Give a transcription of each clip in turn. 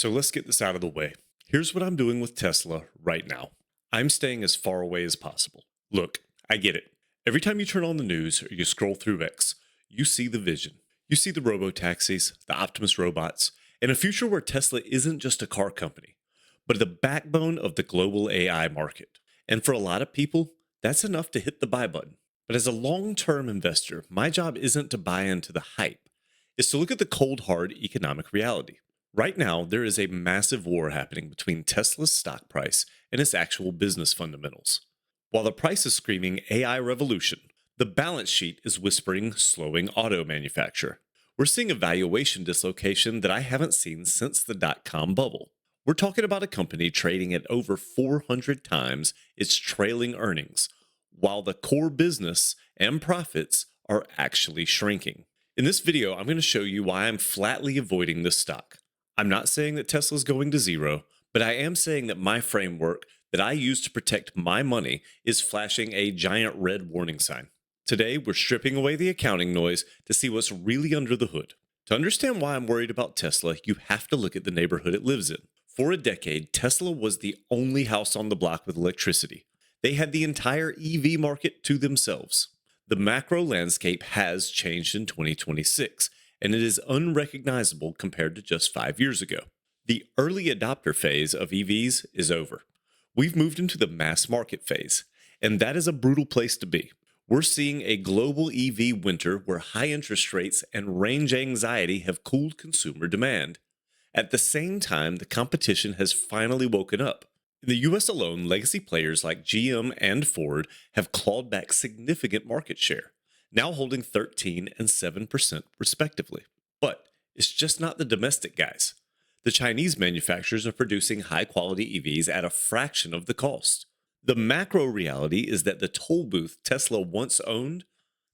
So let's get this out of the way. Here's what I'm doing with Tesla right now. I'm staying as far away as possible. Look, I get it. Every time you turn on the news or you scroll through X, you see the vision. You see the robotaxis, the Optimus robots, and a future where Tesla isn't just a car company, but the backbone of the global AI market. And for a lot of people, that's enough to hit the buy button. But as a long-term investor, my job isn't to buy into the hype. It's to look at the cold, hard economic reality. Right now, there is a massive war happening between Tesla's stock price and its actual business fundamentals. While the price is screaming AI revolution, the balance sheet is whispering slowing auto manufacture. We're seeing a valuation dislocation that I haven't seen since the dot-com bubble. We're talking about a company trading at over 400 times its trailing earnings, while the core business and profits are actually shrinking. In this video, I'm going to show you why I'm flatly avoiding this stock. I'm not saying that Tesla's going to zero, but I am saying that my framework that I use to protect my money is flashing a giant red warning sign. Today, we're stripping away the accounting noise to see what's really under the hood. To understand why I'm worried about Tesla, you have to look at the neighborhood it lives in. For a decade, Tesla was the only house on the block with electricity. They had the entire EV market to themselves. The macro landscape has changed in 2026, and it is unrecognizable compared to just 5 years ago. The early adopter phase of EVs is over. We've moved into the mass market phase, and that is a brutal place to be. We're seeing a global EV winter where high interest rates and range anxiety have cooled consumer demand. At the same time, the competition has finally woken up. In the US alone, legacy players like GM and Ford have clawed back significant market share, now holding 13 and 7% respectively. But it's just not the domestic guys. The Chinese manufacturers are producing high-quality EVs at a fraction of the cost. The macro reality is that the toll booth Tesla once owned,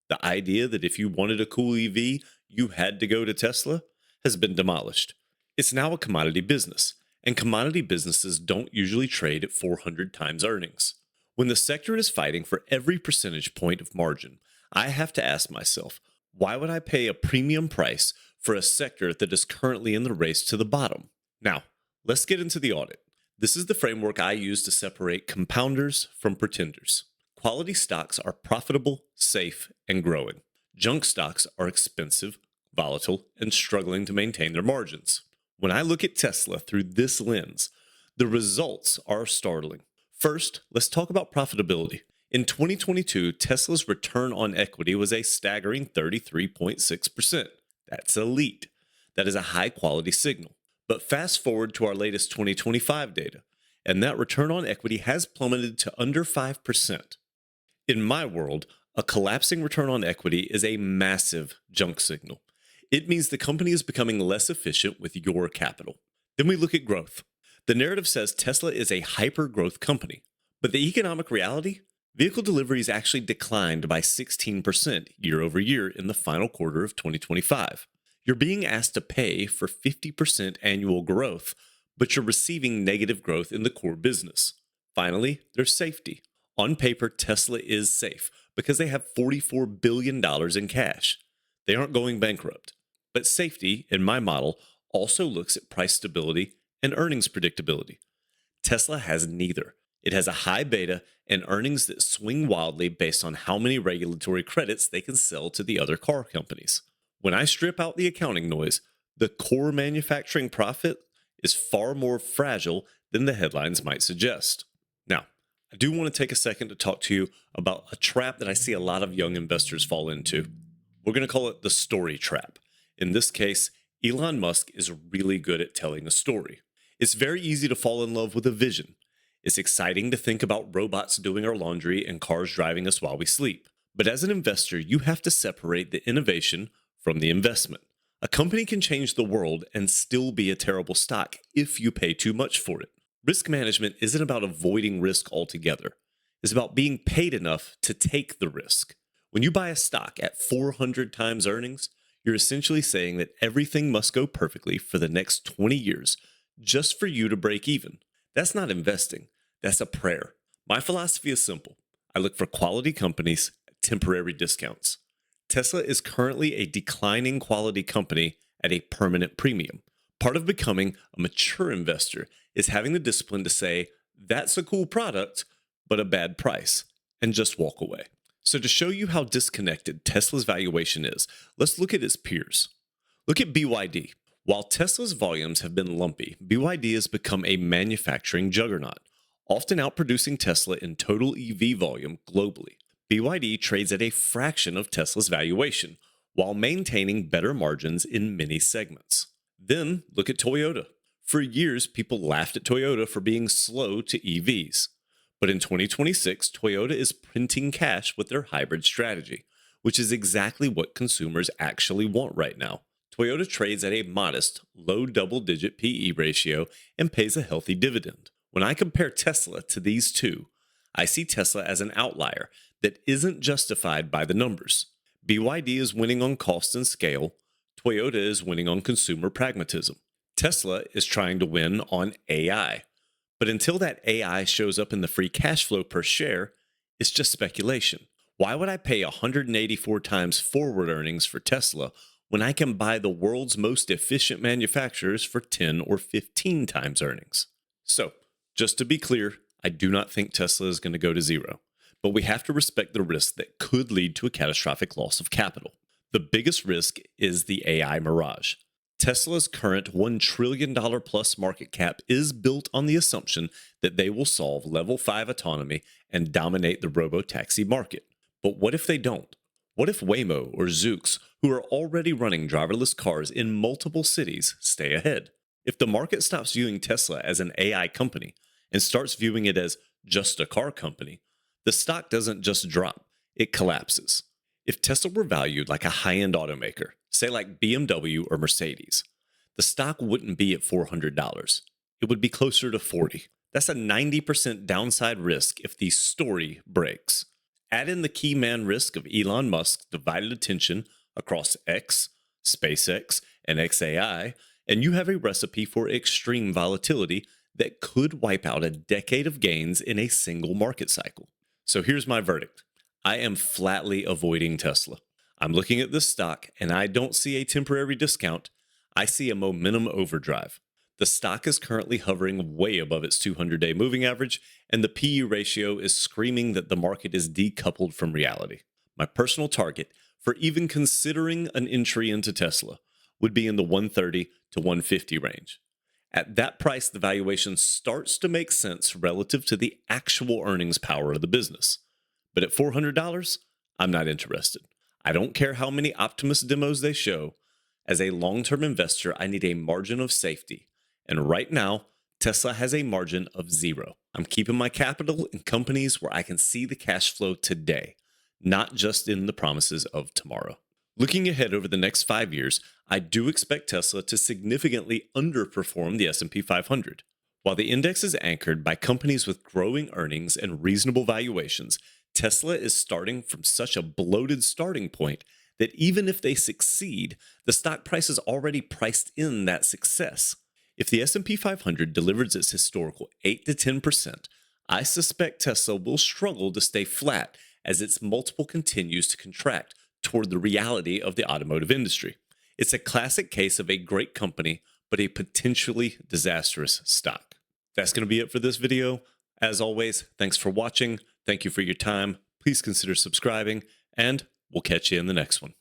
the idea that if you wanted a cool EV, you had to go to Tesla, has been demolished. It's now a commodity business, and commodity businesses don't usually trade at 400 times earnings. When the sector is fighting for every percentage point of margin, I have to ask myself, why would I pay a premium price for a sector that is currently in the race to the bottom? Now, let's get into the audit. This is the framework I use to separate compounders from pretenders. Quality stocks are profitable, safe, and growing. Junk stocks are expensive, volatile, and struggling to maintain their margins. When I look at Tesla through this lens, the results are startling. First, let's talk about profitability. In 2022, Tesla's return on equity was a staggering 33.6%. That's elite. That is a high-quality signal. But fast forward to our latest 2025 data, and that return on equity has plummeted to under 5%. In my world, a collapsing return on equity is a massive junk signal. It means the company is becoming less efficient with your capital. Then we look at growth. The narrative says Tesla is a hyper-growth company, but the economic reality? Vehicle deliveries actually declined by 16% year over year in the final quarter of 2025. You're being asked to pay for 50% annual growth, but you're receiving negative growth in the core business. Finally, there's safety. On paper, Tesla is safe because they have $44 billion in cash. They aren't going bankrupt. But safety, in my model, also looks at price stability and earnings predictability. Tesla has neither. It has a high beta and earnings that swing wildly based on how many regulatory credits they can sell to the other car companies. When I strip out the accounting noise, the core manufacturing profit is far more fragile than the headlines might suggest. Now, I do want to take a second to talk to you about a trap that I see a lot of young investors fall into. We're going to call it the story trap. In this case, Elon Musk is really good at telling a story. It's very easy to fall in love with a vision. It's exciting to think about robots doing our laundry and cars driving us while we sleep. But as an investor, you have to separate the innovation from the investment. A company can change the world and still be a terrible stock if you pay too much for it. Risk management isn't about avoiding risk altogether. It's about being paid enough to take the risk. When you buy a stock at 400 times earnings, you're essentially saying that everything must go perfectly for the next 20 years just for you to break even. That's not investing. That's a prayer. My philosophy is simple. I look for quality companies at temporary discounts. Tesla is currently a declining quality company at a permanent premium, Part of becoming a mature investor is having the discipline to say, that's a cool product, but a bad price, and just walk away. So, to show you how disconnected Tesla's valuation is, let's look at its peers. Look at BYD. While Tesla's volumes have been lumpy, BYD has become a manufacturing juggernaut, often outproducing Tesla in total EV volume globally. BYD trades at a fraction of Tesla's valuation, while maintaining better margins in many segments. Then look at Toyota. For years, people laughed at Toyota for being slow to EVs. But in 2026, Toyota is printing cash with their hybrid strategy, which is exactly what consumers actually want right now. Toyota trades at a modest, low double-digit PE ratio and pays a healthy dividend. When I compare Tesla to these two, I see Tesla as an outlier that isn't justified by the numbers. BYD is winning on cost and scale. Toyota is winning on consumer pragmatism. Tesla is trying to win on AI. But until that AI shows up in the free cash flow per share, it's just speculation. Why would I pay 184 times forward earnings for Tesla when I can buy the world's most efficient manufacturers for 10 or 15 times earnings? So, just to be clear, I do not think Tesla is going to go to zero, but we have to respect the risk that could lead to a catastrophic loss of capital. The biggest risk is the AI mirage. Tesla's current $1 trillion plus market cap is built on the assumption that they will solve level 5 autonomy and dominate the robotaxi market. But what if they don't? What if Waymo or Zoox, who are already running driverless cars in multiple cities, stay ahead? If the market stops viewing Tesla as an AI company and starts viewing it as just a car company, the stock doesn't just drop, it collapses. If Tesla were valued like a high-end automaker, say like BMW or Mercedes, the stock wouldn't be at $400. It would be closer to $40. That's a 90% downside risk if the story breaks. Add in the key man risk of Elon Musk's divided attention across X, SpaceX, and XAI, and you have a recipe for extreme volatility that could wipe out a decade of gains in a single market cycle. So here's my verdict. I am flatly avoiding Tesla. I'm looking at this stock, and I don't see a temporary discount. I see a momentum overdrive. The stock is currently hovering way above its 200-day moving average, and the PE ratio is screaming that the market is decoupled from reality. My personal target for even considering an entry into Tesla would be in the 130 to 150 range. At that price, the valuation starts to make sense relative to the actual earnings power of the business. But at $400, I'm not interested. I don't care how many Optimus demos they show. As a long-term investor, I need a margin of safety. And right now, Tesla has a margin of 0. I'm keeping my capital in companies where I can see the cash flow today, not just in the promises of tomorrow. Looking ahead over the next 5 years, I do expect Tesla to significantly underperform the S&P 500. While the index is anchored by companies with growing earnings and reasonable valuations, Tesla is starting from such a bloated starting point that even if they succeed, the stock price is already priced in that success. If the S&P 500 delivers its historical 8 to 10%, I suspect Tesla will struggle to stay flat as its multiple continues to contract toward the reality of the automotive industry. It's a classic case of a great company, but a potentially disastrous stock. That's going to be it for this video. As always, thanks for watching. Thank you for your time. Please consider subscribing, and we'll catch you in the next one.